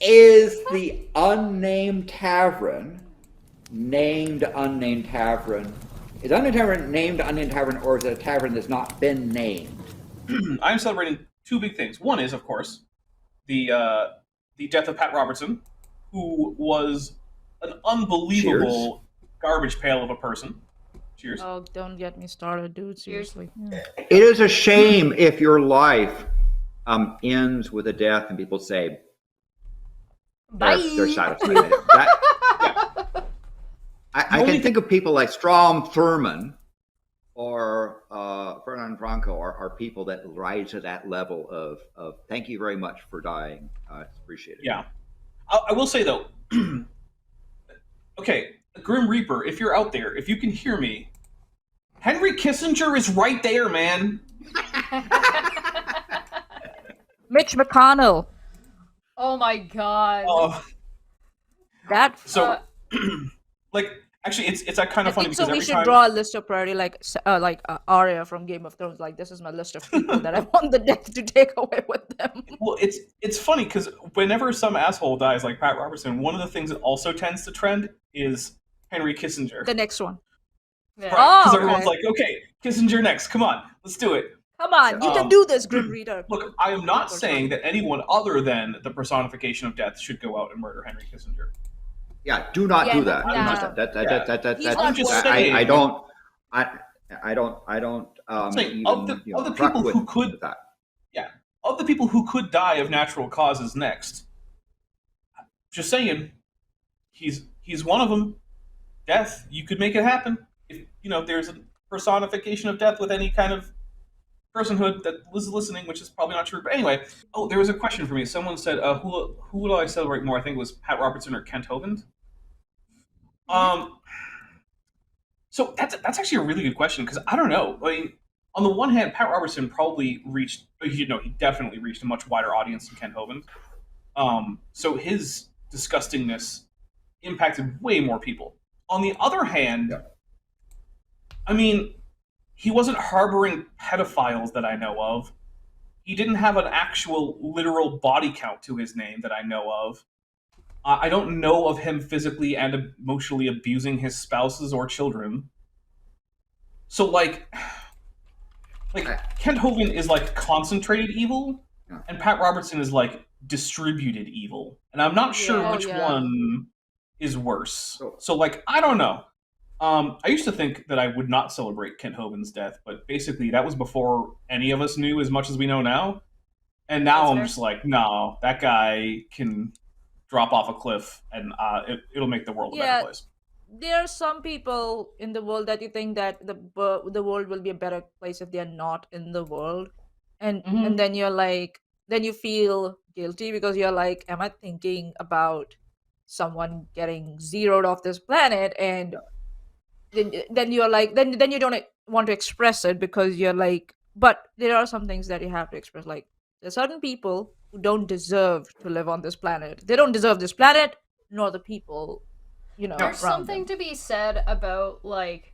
Is the unnamed tavern named unnamed tavern? Is unnamed tavern named unnamed tavern, or is it a tavern that's not been named? I'm celebrating two big things. One is, of course, the death of Pat Robertson, who was an unbelievable garbage pail of a person. Cheers. Oh, don't get me started, dude. Seriously. Yeah. It is a shame if your life ends with a death and people say they're satisfied. I can think of people like Strom Thurmond or Fernand Franco are people that rise to that level of thank you very much for dying. It's appreciated. Yeah. I will say, though, okay, Grim Reaper, if you're out there, if you can hear me, Henry Kissinger is right there, man. Mitch McConnell. Oh my god. That So, like, actually, it's kind of funny because so we every should time draw a list of priority, like Arya from Game of Thrones. Like, this is my list of people that I want the death to take away with them. Well, it's funny because whenever some asshole dies, like Pat Robertson, one of the things that also tends to trend is Henry Kissinger. The next one. Yeah. Because Oh, everyone's okay. like, okay, Kissinger next. Come on, let's do it. Come on, you can do this, Grim Reader. Look, I am not saying that anyone other than the personification of death should go out and murder Henry Kissinger. Yeah, do not do that. no. I'm just saying. I don't. Saying, of the people who could, of the people who could die of natural causes next. Just saying, he's one of them. Death, you could make it happen. If there's a personification of death with any kind of personhood that was listening, which is probably not true. But anyway, there was a question for me. Someone said, "Who will I celebrate more?" I think it was Pat Robertson or Kent Hovind. So that's actually a really good question because I don't know. I mean, on the one hand, Pat Robertson probably reached, he definitely reached a much wider audience than Kent Hovind. So his disgustingness impacted way more people. On the other hand, I mean, he wasn't harboring pedophiles that I know of. He didn't have an actual literal body count to his name that I know of. I don't know of him physically and emotionally abusing his spouses or children. So, like Kent Hovind is like concentrated evil, and Pat Robertson is like distributed evil. And I'm not sure which one is worse. So, like, I don't know. I used to think that I would not celebrate Kent Hovind's death, but basically that was before any of us knew as much as we know now. And now I'm just like, no, that guy can drop off a cliff and it'll make the world a better place. There are some people in the world that you think that the world will be a better place if they're not in the world. And then you're like, then you feel guilty because you're like, am I thinking about someone getting zeroed off this planet? And then you're like, then you don't want to express it because you're like, but there are some things that you have to express. Like, there's certain people who don't deserve to live on this planet. They don't deserve this planet, nor the people, There's something to be said about, like,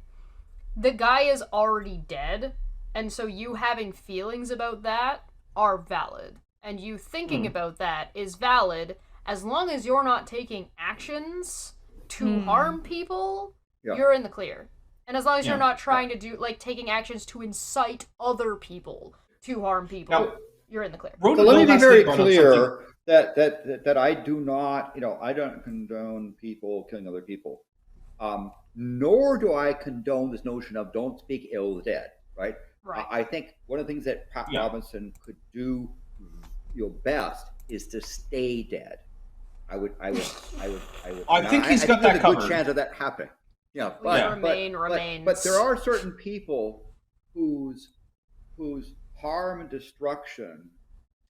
the guy is already dead, and so you having feelings about that are valid. And you thinking about that is valid as long as you're not taking actions to harm people. You're in the clear. And as long as you're not trying to do, like, taking actions to incite other people to harm people, you're in the clear. So let me be very clear that I do not, I don't condone people killing other people. Nor do I condone this notion of don't speak ill of the dead, right? I think one of the things that Pat Robinson could do best is to stay dead. I think he's got that covered. There's a good chance of that happening. Remains. But there are certain people whose harm and destruction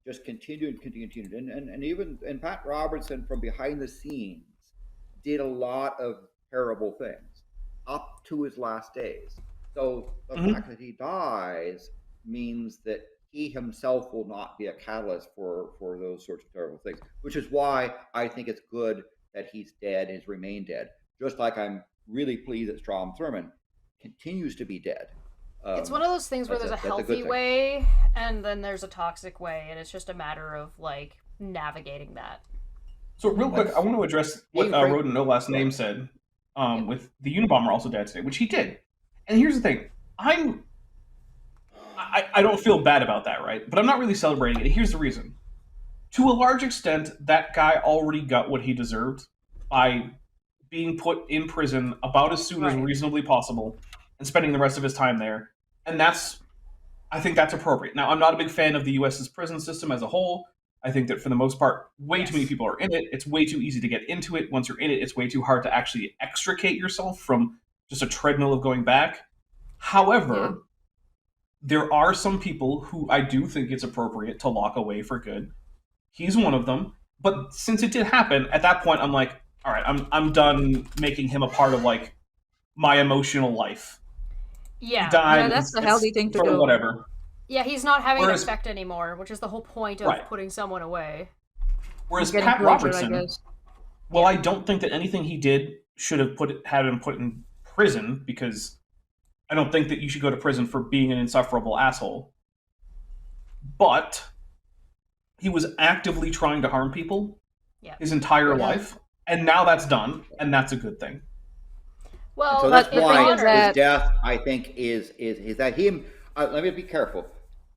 just continued. And even Pat Robertson from behind the scenes did a lot of terrible things up to his last days. So the fact that he dies means that he himself will not be a catalyst for those sorts of terrible things, which is why I think it's good that he's dead and has remained dead. Just like I'm really pleased that Strom Thurmond continues to be dead. It's one of those things where there's a healthy way and then there's a toxic way, and it's just a matter of, like, navigating that. So real quick, I want to address what Rodent No Last Name said with the Unabomber also died today, which he did. And here's the thing. I don't feel bad about that, right? But I'm not really celebrating it. Here's the reason. To a large extent, that guy already got what he deserved by being put in prison about as soon as reasonably possible and spending the rest of his time there. And I think that's appropriate. Now, I'm not a big fan of the U.S.'s prison system as a whole. I think that for the most part, way too many people are in it. It's way too easy to get into it. Once you're in it, it's way too hard to actually extricate yourself from just a treadmill of going back. However, there are some people who I do think it's appropriate to lock away for good. He's one of them. But since it did happen, at that point, I'm like, all right, I'm done making him a part of like my emotional life. Yeah, he died, that's the healthy thing to do. Whatever. Yeah, he's not having an effect anymore, which is the whole point of putting someone away. Whereas Pat Robertson, I don't think that anything he did should have had him put in prison, because I don't think that you should go to prison for being an insufferable asshole. But he was actively trying to harm people his entire life, and now that's done, and that's a good thing. Well, so that's why his death, I think, is that him. Let me be careful.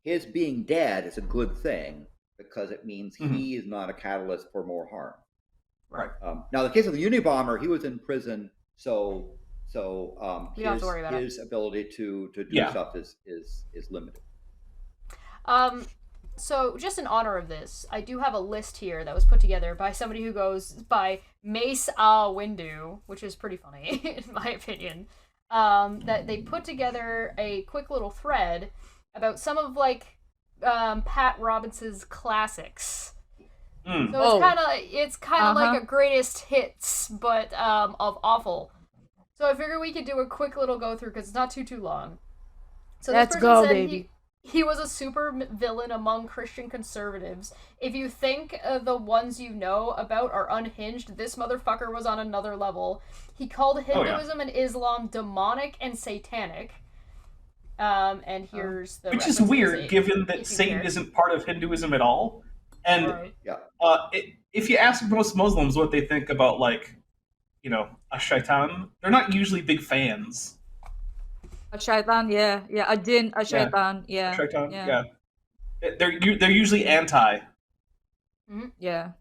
His being dead is a good thing because it means he is not a catalyst for more harm. Right. Now, the case of the Unabomber, he was in prison, so his ability to do stuff is limited. So, just in honor of this, I do have a list here that was put together by somebody who goes by Mace Windu, which is pretty funny, in my opinion. That they put together a quick little thread about some of, like, Pat Robinson's classics. So it's kind of like a greatest hits, but of awful. So I figured we could do a quick little go through, because it's not too long. So Let's go, baby. He was a super villain among Christian conservatives. If you think the ones you know about are unhinged, this motherfucker was on another level. He called Hinduism and Islam demonic and satanic. And here's the which is weird, given that Satan isn't part of Hinduism at all. And if you ask most Muslims what they think about, like, a shaitan, they're not usually big fans. A shaitan, a jinn, a shaitan, Shaitan, They're usually anti. Mm-hmm. Yeah.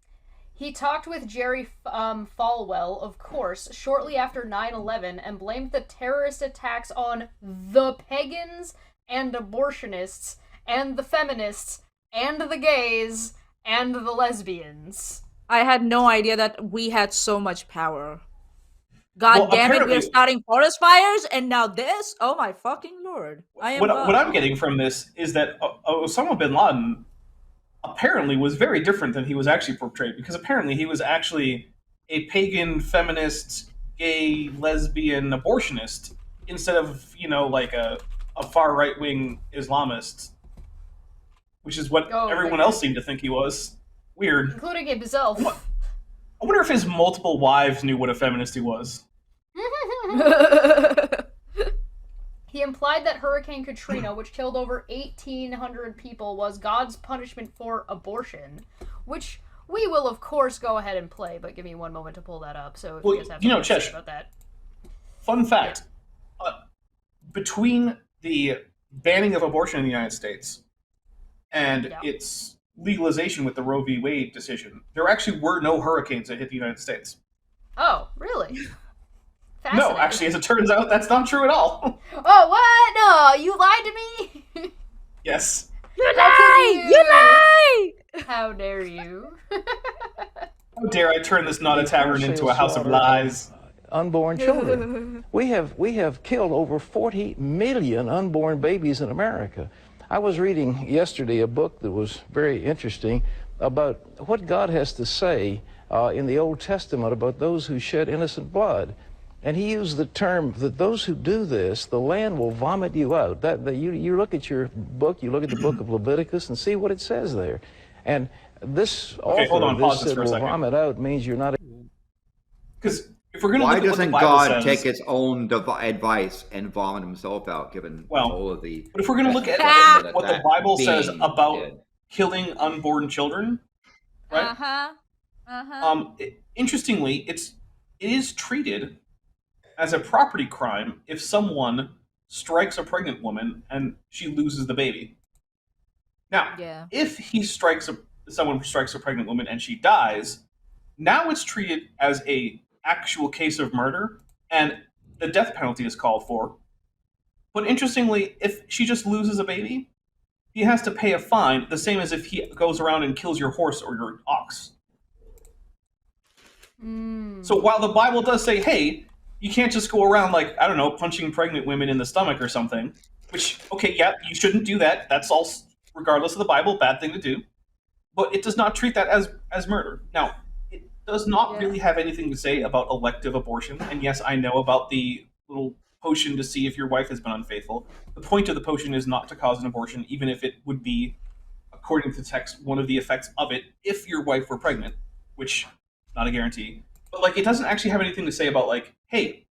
He talked with Jerry Falwell, of course, shortly after 9/11 and blamed the terrorist attacks on the pagans and abortionists and the feminists and the gays and the lesbians. I had no idea that we had so much power. God damn it, we're starting forest fires, and now this? Oh my fucking lord. What I'm getting from this is that Osama bin Laden apparently was very different than he was actually portrayed, because apparently he was actually a pagan, feminist, gay, lesbian, abortionist, instead of, like a far right-wing Islamist, which is what everyone else seemed to think he was. Weird. Including himself. I wonder if his multiple wives knew what a feminist he was. He implied that Hurricane Katrina, which killed over 1,800 people, was God's punishment for abortion, which we will, of course, go ahead and play, but give me one moment to pull that up. So if you guys have something to say about that. Fun fact. Between the banning of abortion in the United States and its legalization with the Roe v. Wade decision, there actually were no hurricanes that hit the United States. Oh, really? No, actually, as it turns out, that's not true at all. Oh, what? No, you lied to me? Yes. You lie! You lie! How dare you? How dare I turn this not a tavern into a house of lies? Unborn children. We have killed over 40 million unborn babies in America. I was reading yesterday a book that was very interesting about what God has to say in the Old Testament about those who shed innocent blood. And he used the term that those who do this, the land will vomit you out. You look at your book, you look at the book of Leviticus and see what it says there. And this pause this for a will second. Vomit out means you're not... Because if we're going to why look at what the doesn't Bible God says, take its own advice and vomit himself out, given all of the... But if we're going to look at what the Bible says about killing unborn children, right? Interestingly, it is treated as a property crime if someone strikes a pregnant woman and she loses the baby. Now, Yeah. if someone strikes a pregnant woman and she dies, now it's treated as a actual case of murder, and the death penalty is called for. But interestingly, if she just loses a baby, he has to pay a fine, the same as if he goes around and kills your horse or your ox. So while the Bible does say, hey, you can't just go around like, I don't know, punching pregnant women in the stomach or something, which, okay, yeah, you shouldn't do that. That's all, regardless of the Bible, bad thing to do. But it does not treat that as murder. Now, it does not really have anything to say about elective abortion. And yes, I know about the little potion to see if your wife has been unfaithful. The point of the potion is not to cause an abortion, even if it would be, according to text, one of the effects of it if your wife were pregnant, which, not a guarantee. But, like, it doesn't actually have anything to say about, like, hey,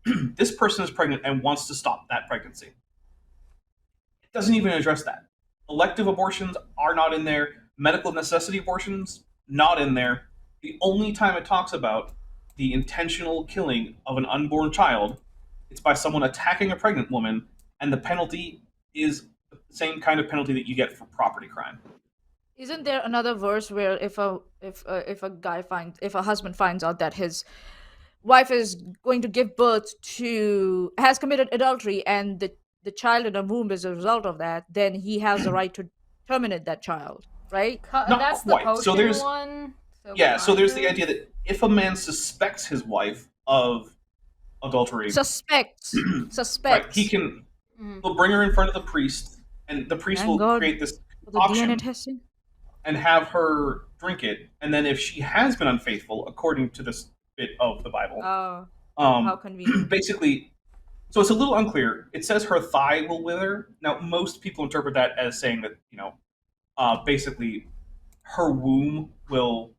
this person is pregnant and wants to stop that pregnancy. It doesn't even address that. Elective abortions are not in there. Medical necessity abortions, not in there. The only time it talks about the intentional killing of an unborn child, it's by someone attacking a pregnant woman, and the penalty is the same kind of penalty that you get for property crime. Isn't there another verse where if a husband finds out that his wife is going to give birth to has committed adultery and the child in the womb is a result of that, then he has the right to terminate that child, right? That's the potion so there's one. So there's the idea that if a man suspects his wife of adultery, suspects, right, he can he'll bring her in front of the priest, and the priest will create this option DNA testing and have her drink it, and then if she has been unfaithful, according to this bit of the Bible, how convenient. Basically, so it's a little unclear. It says her thigh will wither. Now, most people interpret that as saying that, basically, her womb will,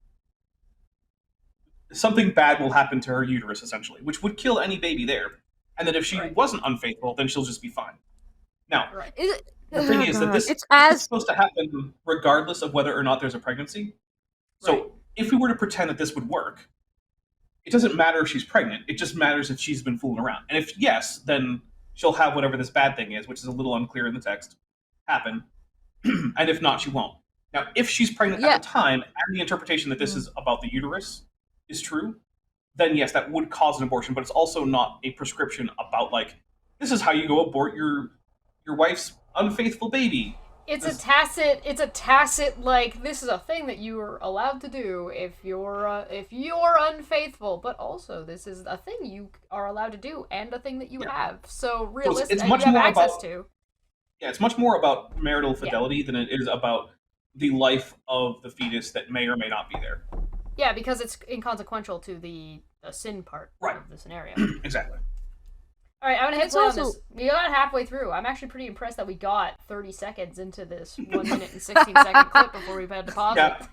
something bad will happen to her uterus, essentially, which would kill any baby there. And then if she wasn't unfaithful, then she'll just be fine. Now, the thing is that this is supposed to happen regardless of whether or not there's a pregnancy. So if we were to pretend that this would work, it doesn't matter if she's pregnant. It just matters if she's been fooling around. And if yes, then she'll have whatever this bad thing is, which is a little unclear in the text, happen. And if not, she won't. Now, if she's pregnant at the time, and the interpretation that this is about the uterus is true, then yes, that would cause an abortion. But it's also not a prescription about, like, this is how you go abort your wife's unfaithful baby. It's a tacit, like, this is a thing that you are allowed to do if you're unfaithful, but also this is a thing you are allowed to do and a thing that you have. So realistically, you have access to. Yeah, it's much more about marital fidelity than it is about the life of the fetus that may or may not be there. Yeah, because it's inconsequential to the sin part of the scenario. Exactly. All right, I'm going to hit play on this. We got halfway through. I'm actually pretty impressed that we got 30 seconds into this 1 minute and 16-second clip before we had to pause it.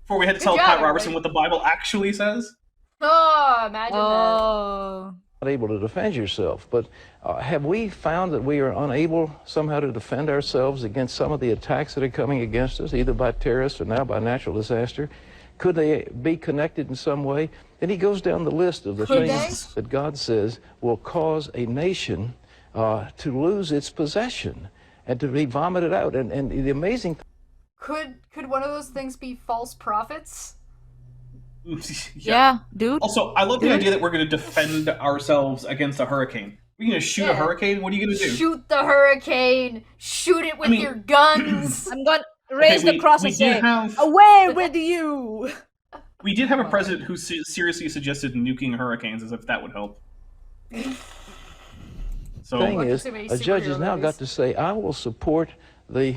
Before we had to tell Pat Robertson what the Bible actually says. Oh, imagine that. Not able to defend yourself, but have we found that we are unable somehow to defend ourselves against some of the attacks that are coming against us, either by terrorists or now by natural disaster? Could they be connected in some way? And he goes down the list of the things that God says will cause a nation to lose its possession and to be vomited out. And the amazing Could one of those things be false prophets? Yeah, dude. Also, I love the idea that we're going to defend ourselves against a hurricane. We're going to shoot a hurricane? What are you going to do? Shoot the hurricane! Shoot it with your guns! I'm going to raise the cross and say, away with you! We did have a president who seriously suggested nuking hurricanes as if that would help. So, the thing is, a judge has now got to say, I will support the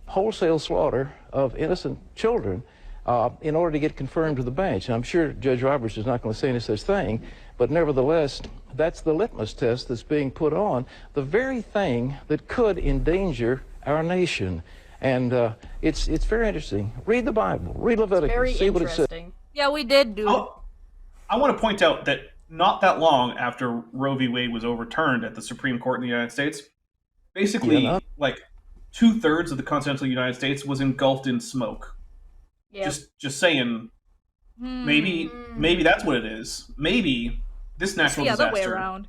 wholesale slaughter of innocent children in order to get confirmed to the bench. And I'm sure Judge Roberts is not going to say any such thing, but nevertheless, that's the litmus test that's being put on, the very thing that could endanger our nation. And it's very interesting. Read the Bible. Read Leviticus. See what it says. Yeah, we did do it. I want to point out that not that long after Roe v. Wade was overturned at the Supreme Court in the United States, basically, like 2/3 of the continental United States was engulfed in smoke. Yep. Just saying, Maybe that's what it is. Maybe this natural the other way disaster around.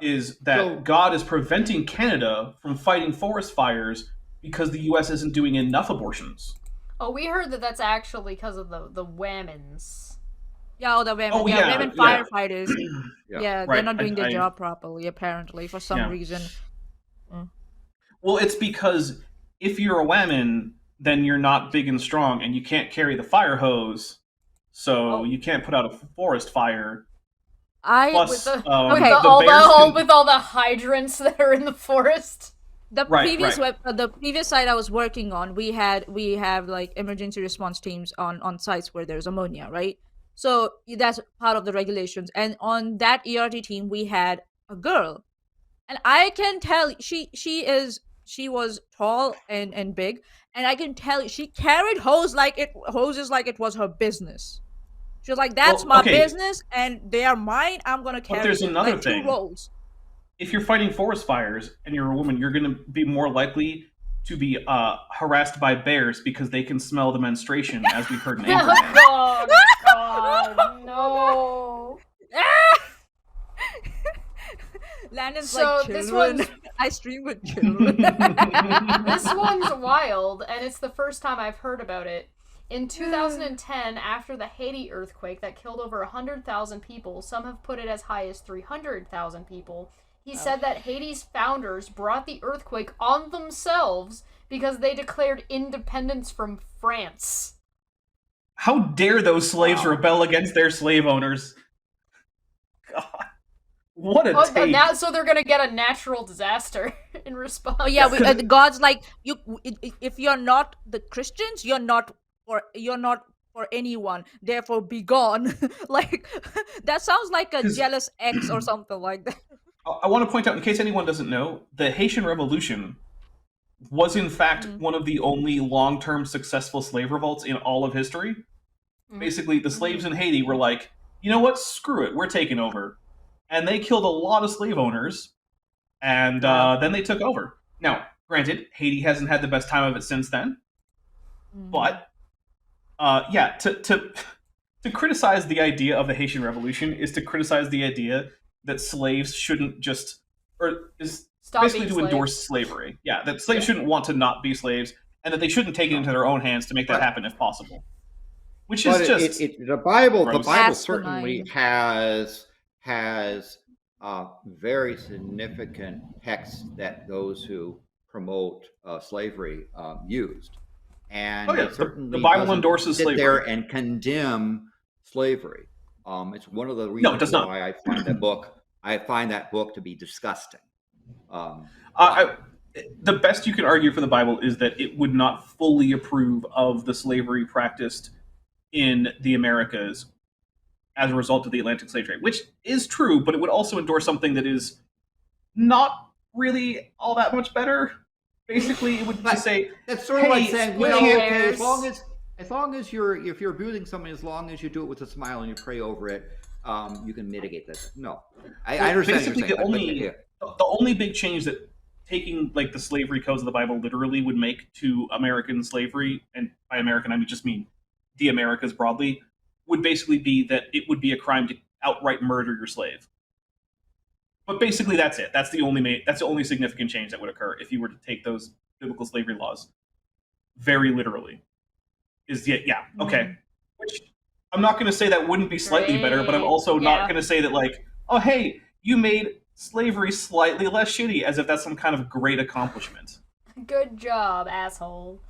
is that God is preventing Canada from fighting forest fires because the U.S. isn't doing enough abortions. Oh, we heard that that's actually because of the women's. Yeah, the women. Oh, yeah, women firefighters. Yeah. They're not doing their job properly, apparently, for some reason. Well, it's because if you're a woman, then you're not big and strong, and you can't carry the fire hose, so you can't put out a forest fire. Plus, with all the hydrants that are in the forest. The previous site I was working on, we have like emergency response teams on sites where there's ammonia, right? So that's part of the regulations. And on that ERT team, we had a girl, and I can tell she was tall and big, and I can tell she carried hoses like it was her business. She was like, "That's my business, and they are mine. I'm gonna carry." But there's another like, thing. 2 roles. If you're fighting forest fires and you're a woman, you're going to be more likely to be harassed by bears because they can smell the menstruation, as we heard in Abraham. Oh, God, no. Landon's so like, children. I stream with children. This one's wild, and it's the first time I've heard about it. In 2010, after the Haiti earthquake that killed over 100,000 people, some have put it as high as 300,000 people, he said that Haiti's founders brought the earthquake on themselves because they declared independence from France. How dare those slaves rebel against their slave owners? God. What a take. So they're gonna get a natural disaster in response. Oh yeah, God's like, if you're not the Christians, you're not for anyone. Therefore, be gone. Like that sounds like a jealous ex or something like that. I want to point out, in case anyone doesn't know, the Haitian Revolution was in fact one of the only long-term successful slave revolts in all of history. Basically, the slaves in Haiti were like, you know what? Screw it, we're taking over. And they killed a lot of slave owners, and then they took over. Now, granted, Haiti hasn't had the best time of it since then, but to criticize the idea of the Haitian Revolution is to criticize the idea that slaves shouldn't just, or is stop basically to endorse slavery. Yeah, that slaves shouldn't want to not be slaves, and that they shouldn't take it into their own hands to make that happen if possible. Which is just the Bible. gross. The Bible certainly has very significant texts that those who promote slavery used, and it certainly the Bible endorses sit slavery there and condemn slavery. It's one of the reasons why I find that book to be disgusting. The best you can argue for the Bible is that it would not fully approve of the slavery practiced in the Americas as a result of the Atlantic slave trade, which is true, but it would also endorse something that is not really all that much better. Basically, it would just say that's sort of like saying, as long as if you're abusing somebody, as long as you do it with a smile and you pray over it, you can mitigate that. No, I understand. Basically, the only big change that taking like the slavery codes of the Bible literally would make to American slavery, and by American I just mean the Americas broadly, would basically be that it would be a crime to outright murder your slave. But basically, that's it. That's the only significant change that would occur if you were to take those biblical slavery laws very literally. Okay. Which I'm not going to say that wouldn't be slightly better, but I'm also not going to say that like, oh hey, you made slavery slightly less shitty, as if that's some kind of great accomplishment. Good job, asshole.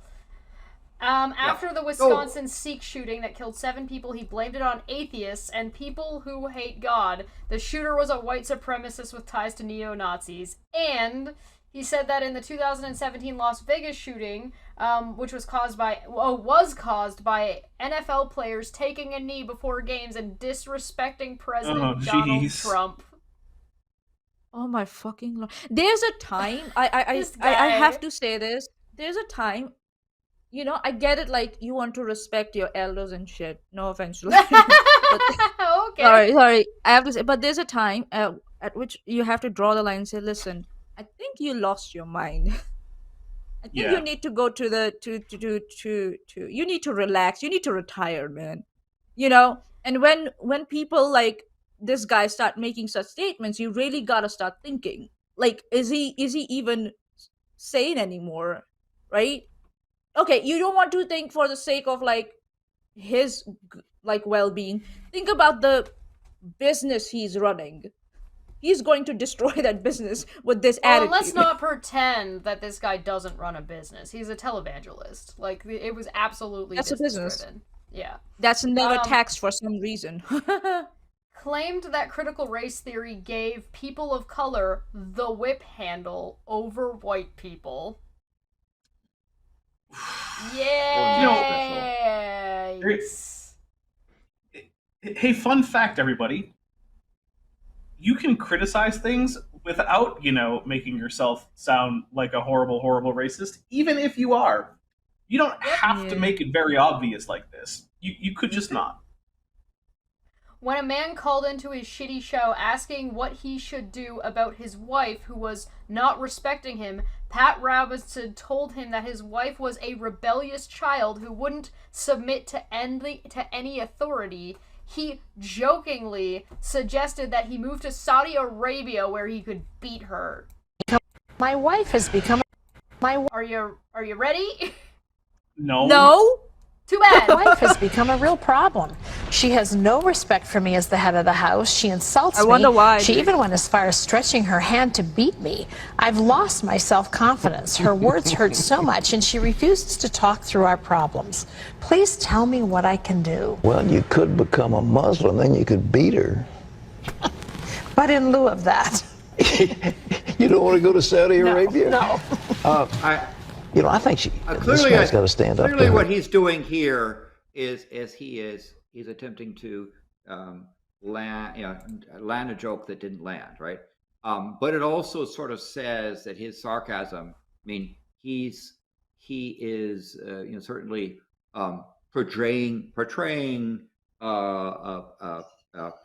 After the Wisconsin Sikh shooting that killed 7 people, he blamed it on atheists and people who hate God. The shooter was a white supremacist with ties to neo-Nazis. And he said that in the 2017 Las Vegas shooting, which was caused by NFL players taking a knee before games and disrespecting President Donald Trump. Oh my fucking Lord. There's a time, I have to say this, there's a time, you know, I get it, like, you want to respect your elders and shit. No offense. Okay. Sorry. I have to say, but there's a time at which you have to draw the line and say, listen, I think you lost your mind. I think you need to go to you need to relax. You need to retire, man. you know. And when people like this guy start making such statements, you really gotta start thinking, like, is he even sane anymore, right? Okay, you don't want to think for the sake of like his like well-being. Think about the business he's running. He's going to destroy that business with this Oh, and attitude. let's not pretend that this guy doesn't run a business. He's a televangelist. Like, it was absolutely That's a business. business-driven. Yeah. That's never taxed for some reason. Claimed that critical race theory gave people of color the whip handle over white people. Yeah. Hey, fun fact, everybody. You can criticize things without, making yourself sound like a horrible, horrible racist, even if you are. You don't have to make it very obvious like this. You could just not. When a man called into his shitty show asking what he should do about his wife who was not respecting him, Pat Robertson told him that his wife was a rebellious child who wouldn't submit to any authority. He jokingly suggested that he move to Saudi Arabia where he could beat her. My wife has become Are you ready? No. Too bad. My wife has become a real problem. She has no respect for me as the head of the house. She insults me. I wonder why. She even went as far as stretching her hand to beat me. I've lost my self-confidence. Her words hurt so much, and she refuses to talk through our problems. Please tell me what I can do. Well, you could become a Muslim, then you could beat her. But in lieu of that. You don't want to go to Saudi Arabia? No. I think this Clearly, guy's got to stand up to clearly, her. what he's doing here is he's attempting to land a joke that didn't land, right? But it also sort of says that his sarcasm. I mean, he is certainly portraying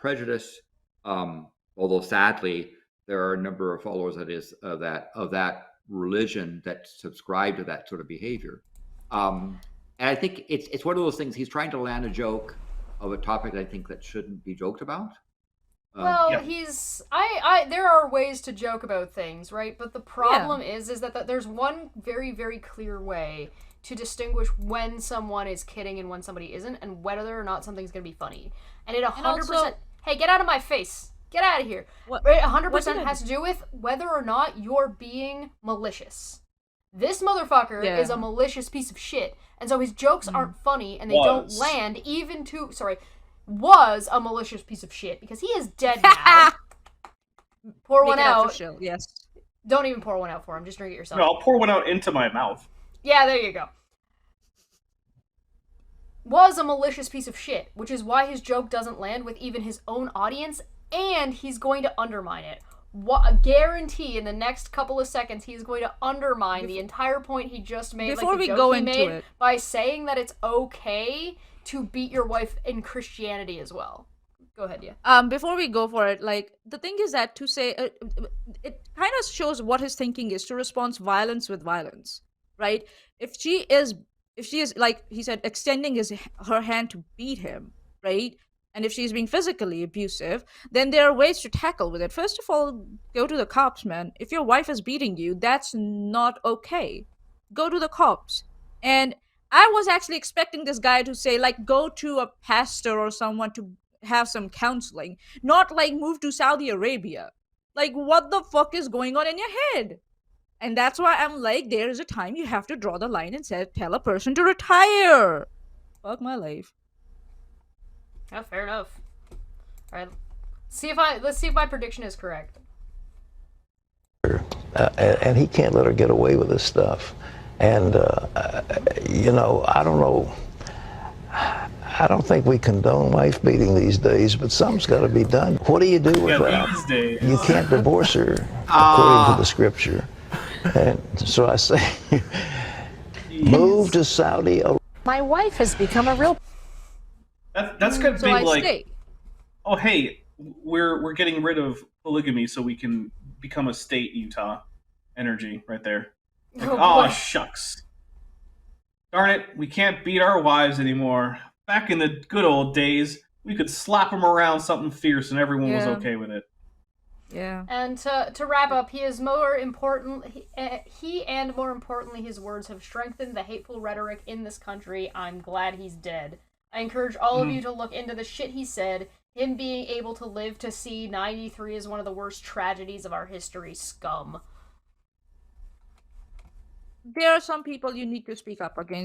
prejudice. Although sadly, there are a number of followers of that religion that subscribe to that sort of behavior. And I think it's one of those things. He's trying to land a joke of a topic I think that shouldn't be joked about. There are ways to joke about things, right? But the problem is that there's one very, very clear way to distinguish when someone is kidding and when somebody isn't, and whether or not something's going to be funny. And it 100%, hey, get out of my face. Get out of here. It 100% has to do with whether or not you're being malicious. This motherfucker is a malicious piece of shit. And so his jokes aren't funny and they don't land was a malicious piece of shit because he is dead now. Pour one out. Yes. Don't even pour one out for him. Just drink it yourself. No, I'll pour one out into my mouth. Yeah, there you go. Was a malicious piece of shit, which is why his joke doesn't land with even his own audience, and he's going to undermine it. A guarantee in the next couple of seconds he's going to undermine the entire point he just made. Before we go into it, by saying that it's okay to beat your wife in Christianity as well. Go ahead, yeah. Before we go for it, like, the thing is that to say it kind of shows what his thinking is, to respond violence with violence, right? If she is like he said, extending her hand to beat him, right? And if she's being physically abusive, then there are ways to tackle with it. First of all, go to the cops, man. If your wife is beating you, that's not okay. Go to the cops. And I was actually expecting this guy to say, like, go to a pastor or someone to have some counseling, not like move to Saudi Arabia. Like, what the fuck is going on in your head? And that's why I'm like, there is a time you have to draw the line and tell a person to retire. Fuck my life. Yeah, fair enough. All right, let's see if my prediction is correct. And he can't let her get away with this stuff. And I don't know. I don't think we condone wife beating these days, but something's got to be done. What do you do with that? You can't divorce her according to the scripture. And so I say, move to Saudi Arabia. My wife has become a real. That's gonna be like, oh hey, we're getting rid of polygamy so we can become a state, Utah. Energy right there. Like, oh shucks. Darn it, we can't beat our wives anymore. back in the good old days, we could slap him around something fierce and everyone was Yeah. okay with it. Yeah. And to wrap up, he and more importantly, his words have strengthened the hateful rhetoric in this country. I'm glad he's dead. I encourage all of you to look into the shit he said. Him being able to live to see 93 is one of the worst tragedies of our history. Scum. There are some people you need to speak up against.